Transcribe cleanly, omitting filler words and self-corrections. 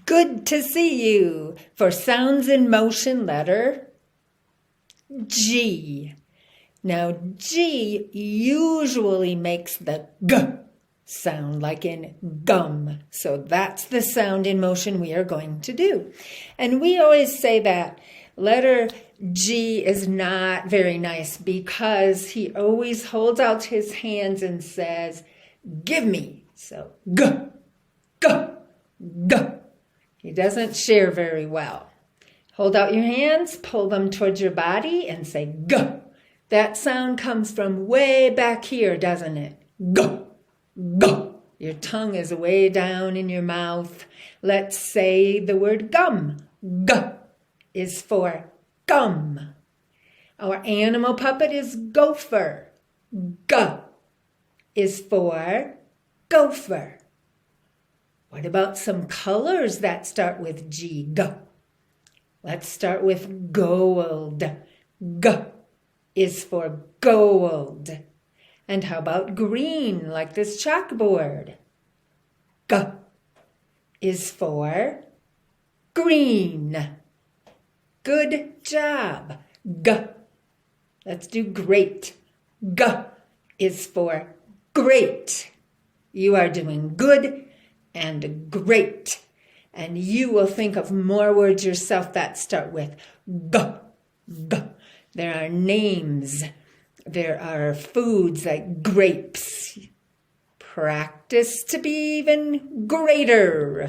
Good to see you. For sounds in motion, letter G. Now, G usually makes the G sound, like in gum. So that's the sound in motion we are going to do. And we always say that letter G is not very nice because he always holds out his hands and says, give me. So G, G, G. He doesn't share very well. Hold out your hands, pull them towards your body and say G. That sound comes from way back here, doesn't it? G, G. Your tongue is way down in your mouth. Let's say the word gum. G is for gum. Our animal puppet is gopher. G is for gopher. What about some colors that start with G? G. Let's start with gold. G is for gold. And how about green, like this chalkboard? G is for green. Good job. G. Let's do great. G is for great. You are doing good and great. And you will think of more words yourself that start with G, G. There are names. There are foods like grapes. Practice to be even greater.